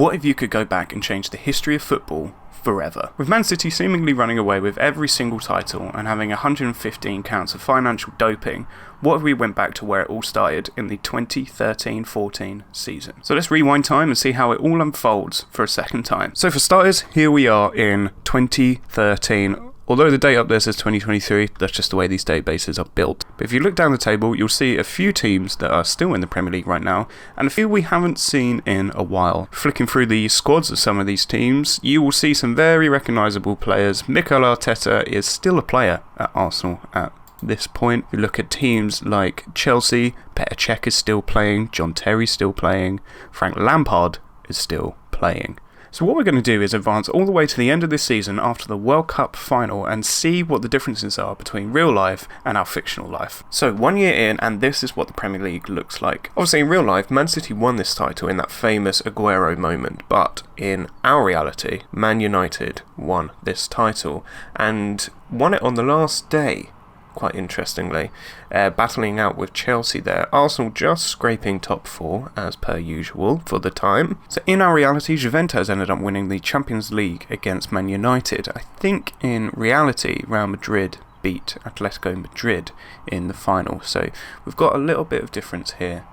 What if you could go back and change the history of football forever? With Man City seemingly running away with every single title and having 115 counts of financial doping, what if we went back to where it all started in the 2013-14 season? So let's rewind time and see how it all unfolds for a second time. So for starters, here we are in 2013. Although the date up there says 2023, that's just the way these databases are built. But if you look down the table, you'll see a few teams that are still in the Premier League right now, and a few we haven't seen in a while. Flicking through the squads of some of these teams, you will see some very recognisable players. Mikel Arteta is still a player at Arsenal at this point. If you look at teams like Chelsea, Petr Cech is still playing, John Terry's still playing, Frank Lampard is still playing. So what we're going to do is advance all the way to the end of this season after the World Cup final and see what the differences are between real life and our fictional life. So 1 year in, and this is what the Premier League looks like. Obviously in real life, Man City won this title in that famous Aguero moment, but in our reality, Man United won this title and won it on the last day. Quite interestingly, battling out with Chelsea there. Arsenal just scraping top 4 as per usual for the time. So in our reality, Juventus ended up winning the Champions League against Man United. I think in reality, Real Madrid beat Atletico Madrid in the final. So we've got a little bit of difference here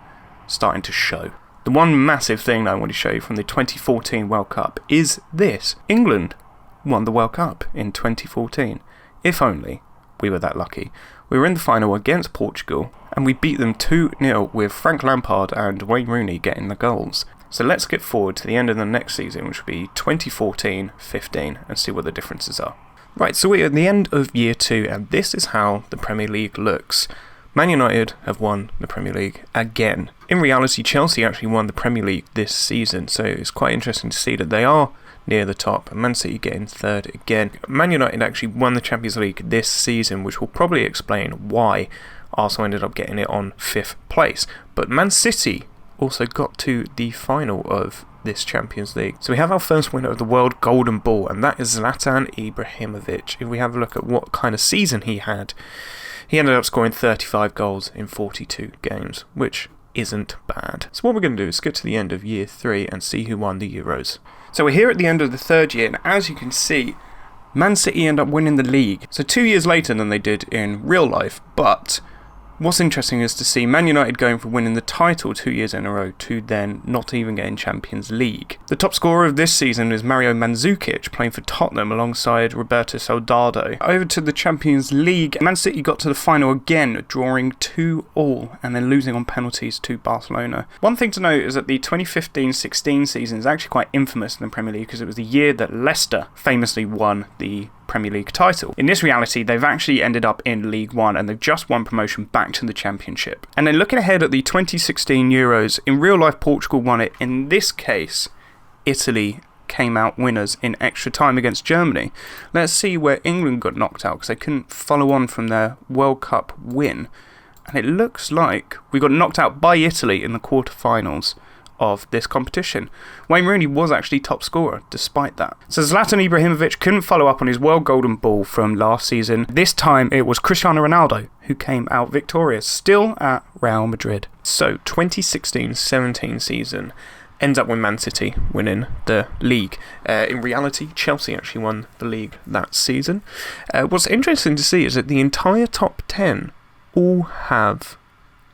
starting to show. The one massive thing that I want to show you from the 2014 World Cup is this. England won the World Cup in 2014. If only we were that lucky. We were in the final against Portugal and we beat them 2-0 with Frank Lampard and Wayne Rooney getting the goals. So let's get forward to the end of the next season, which will be 2014-15, and see what the differences are. Right, so we're at the end of year 2 and this is how the Premier League looks. Man United have won the Premier League again. In reality, Chelsea actually won the Premier League this season, so it's quite interesting to see that they are near the top, and Man City getting third again. Man United actually won the Champions League this season, which will probably explain why Arsenal ended up getting it on 5th place. But Man City also got to the final of this Champions League. So we have our first winner of the World Golden Ball, and that is Zlatan Ibrahimovic. If we have a look at what kind of season he had, he ended up scoring 35 goals in 42 games, which isn't bad. So what we're going to do is get to the end of year 3 and see who won the Euros. So we're here at the end of the 3rd year, and as you can see, Man City end up winning the league. So 2 years later than they did in real life, but what's interesting is to see Man United going from winning the title 2 years in a row to then not even getting Champions League. The top scorer of this season is Mario Mandzukic, playing for Tottenham alongside Roberto Soldado. Over to the Champions League, Man City got to the final again, drawing 2-2 and then losing on penalties to Barcelona. One thing to note is that the 2015-16 season is actually quite infamous in the Premier League because it was the year that Leicester famously won the Premier League title. In this reality, they've actually ended up in League One and they've just won promotion back to the Championship. And then looking ahead at the 2016 Euros, in real life Portugal won it. In this case, Italy came out winners in extra time against Germany. Let's see where England got knocked out because they couldn't follow on from their World Cup win. And it looks like we got knocked out by Italy in the quarterfinals of this competition. Wayne Rooney was actually top scorer despite that. So Zlatan Ibrahimovic couldn't follow up on his World Golden Ball from last season. This time it was Cristiano Ronaldo who came out victorious, still at Real Madrid. So 2016-17 season ends up with Man City winning the league. In reality, Chelsea actually won the league that season. What's interesting to see is that the entire top 10 all have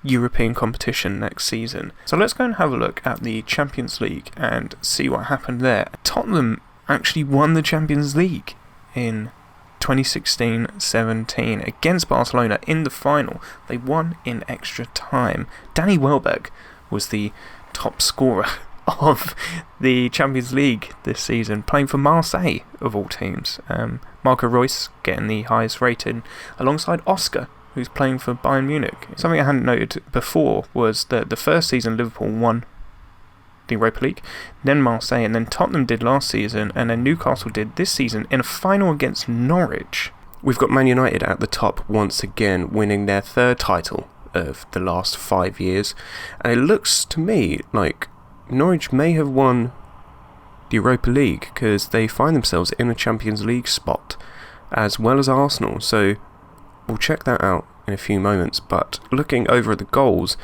European competition next season. So let's go and have a look at the Champions League and see what happened there. Tottenham actually won the Champions League in 2016-17 against Barcelona in the final. They won in extra time. Danny Welbeck was the top scorer of the Champions League this season, playing for Marseille of all teams. Marco Reus getting the highest rating alongside Oscar, who's playing for Bayern Munich. Something I hadn't noted before was that the first season Liverpool won the Europa League, then Marseille, and then Tottenham did last season, and then Newcastle did this season in a final against Norwich. We've got Man United at the top once again, winning their 3rd title of the last 5 years, and it looks to me like Norwich may have won the Europa League because they find themselves in a Champions League spot as well as Arsenal, so we'll check that out in a few moments. But looking over at the goals,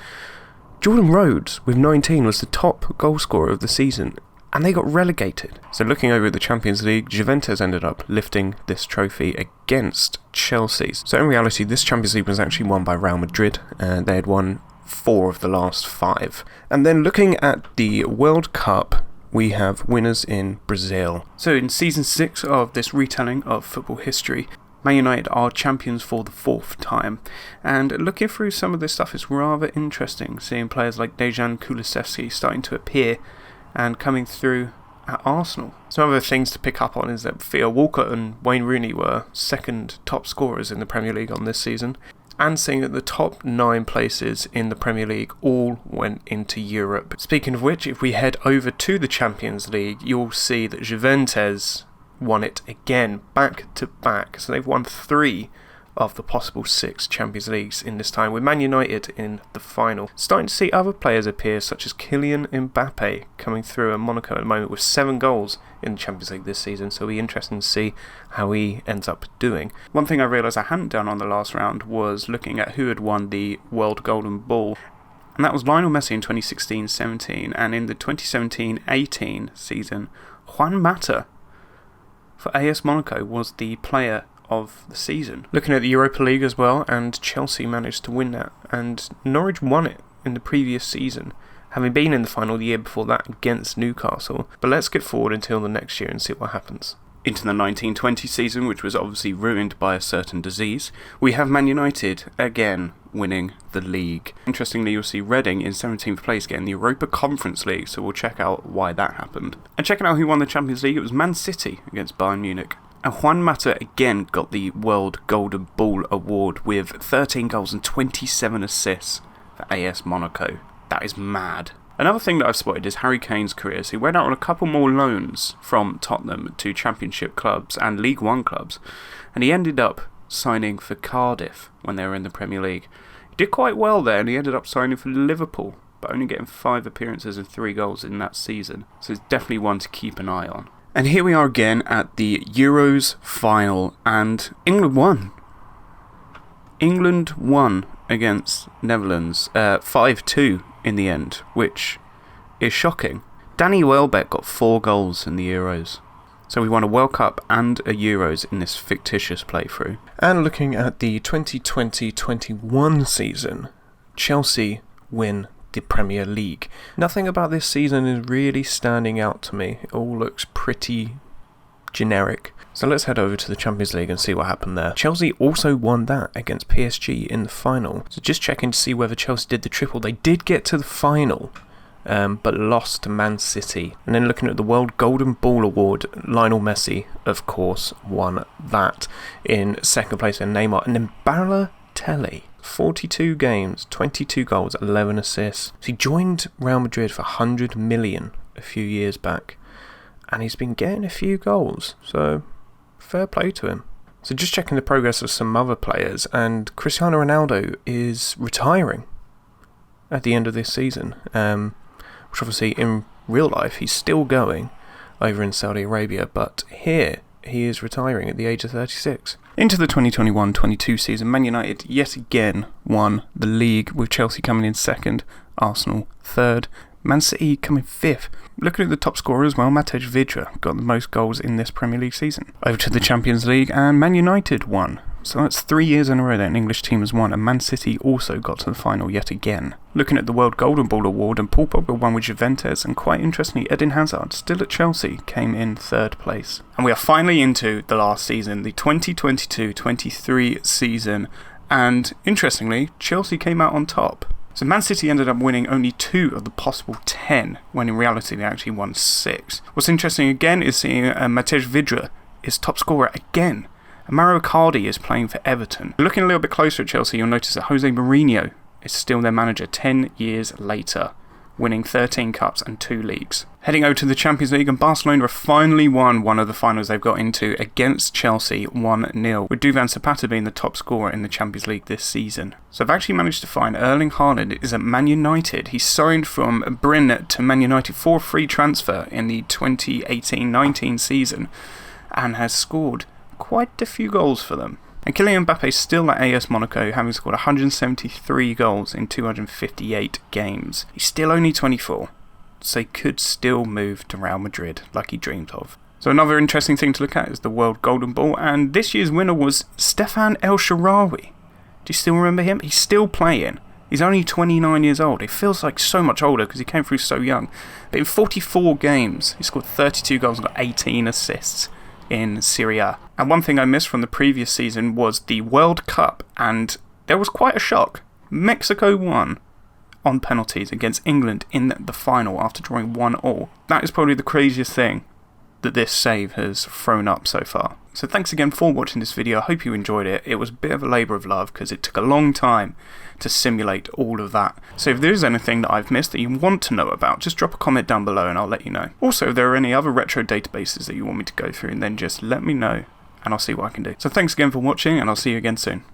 Jordan Rhodes with 19 was the top goal scorer of the season. and they got relegated. So looking over at the Champions League, Juventus ended up lifting this trophy against Chelsea. So in reality, this Champions League was actually won by Real Madrid, and they had won 4 of the last 5. And then looking at the World Cup, we have winners in Brazil. So in season 6 of this retelling of football history, Man United are champions for the 4th time, and looking through some of this stuff is rather interesting, seeing players like Dejan Kulusevski starting to appear and coming through at Arsenal. Some other things to pick up on is that Theo Walcott and Wayne Rooney were second top scorers in the Premier League on this season, and seeing that the top 9 places in the Premier League all went into Europe. Speaking of which, if we head over to the Champions League, you'll see that Juventus won it again, back to back. So they've won 3 of the possible 6 Champions Leagues in this time, with Man United in the final. Starting to see other players appear, such as Kylian Mbappé coming through at Monaco at the moment with 7 goals in the Champions League this season, so it'll be interesting to see how he ends up doing. One thing I realised I hadn't done on the last round was looking at who had won the World Golden Ball, and that was Lionel Messi in 2016-17, and in the 2017-18 season, Juan Mata for AS Monaco was the player of the season. Looking at the Europa League as well, and Chelsea managed to win that, and Norwich won it in the previous season, having been in the final the year before that against Newcastle. But let's get forward until the next year and see what happens. Into the 1920 season, which was obviously ruined by a certain disease, we have Man United again winning the league. Interestingly, you'll see Reading in 17th place getting the Europa Conference League, so we'll check out why that happened. And checking out who won the Champions League, it was Man City against Bayern Munich. And Juan Mata again got the World Golden Ball award with 13 goals and 27 assists for AS Monaco. That is mad. Another thing that I've spotted is Harry Kane's career. So he went out on a couple more loans from Tottenham to Championship clubs and League One clubs, and he ended up signing for Cardiff when they were in the Premier League. He did quite well there, and he ended up signing for Liverpool, but only getting 5 appearances and 3 goals in that season. So it's definitely one to keep an eye on. And here we are again at the Euros final, and England won. England won against Netherlands 5-2 in the end, which is shocking. Danny Welbeck got 4 goals in the Euros. So we won a World Cup and a Euros in this fictitious playthrough. And looking at the 2020-21 season, Chelsea win the Premier League. Nothing about this season is really standing out to me. It all looks pretty generic. So let's head over to the Champions League and see what happened there. Chelsea also won that against PSG in the final. So just checking to see whether Chelsea did the triple. They did get to the final, but lost to Man City. And then looking at the World Golden Ball Award, Lionel Messi, of course, won that in second place, and Neymar. And then Balotelli, 42 games, 22 goals, 11 assists. So he joined Real Madrid for 100 million a few years back, and he's been getting a few goals, so fair play to him. So just checking the progress of some other players, and Cristiano Ronaldo is retiring at the end of this season, which obviously in real life he's still going over in Saudi Arabia, but here he is retiring at the age of 36. Into the 2021-22 season, Man United yet again won the league, with Chelsea coming in second, Arsenal third, Man City coming 5th. Looking at the top scorer as well, Matej Vydra got the most goals in this Premier League season. Over to the Champions League, and Man United won. So that's 3 years in a row that an English team has won, and Man City also got to the final yet again. Looking at the World Golden Ball Award, and Paul Pogba won with Juventus, and quite interestingly, Eden Hazard, still at Chelsea, came in 3rd place. And we are finally into the last season, the 2022-23 season, and interestingly, Chelsea came out on top. So Man City ended up winning only 2 of the possible 10, when in reality they actually won 6. What's interesting again is seeing Matej Vydra is top scorer again. And Mauro Icardi is playing for Everton. Looking a little bit closer at Chelsea, you'll notice that Jose Mourinho is still their manager 10 years later, winning 13 cups and 2 leagues. Heading over to the Champions League, and Barcelona have finally won one of the finals they've got into against Chelsea 1-0, with Duvan Zapata being the top scorer in the Champions League this season. So I've actually managed to find Erling Haaland is at Man United. He signed from Brynn to Man United for a free transfer in the 2018-19 season and has scored quite a few goals for them. And Kylian Mbappé is still at AS Monaco, having scored 173 goals in 258 games. He's still only 24. odds they could still move to Real Madrid like he dreamed of. So another interesting thing to look at is the World Golden Ball, and this year's winner was Stefan El Shaarawy. Do you still remember him? He's still playing. He's only 29 years old. It feels like so much older because he came through so young. But in 44 games, he scored 32 goals and got 18 assists in Serie A. And one thing I missed from the previous season was the World Cup, and there was quite a shock. Mexico won on penalties against England in the final after drawing 1-1. That is probably the craziest thing that this save has thrown up so far. So thanks again for watching this video. I hope you enjoyed it. It was a bit of a labour of love because it took a long time to simulate all of that. So if there is anything that I've missed that you want to know about, just drop a comment down below and I'll let you know. Also, if there are any other retro databases that you want me to go through, then just let me know and I'll see what I can do. So thanks again for watching, and I'll see you again soon.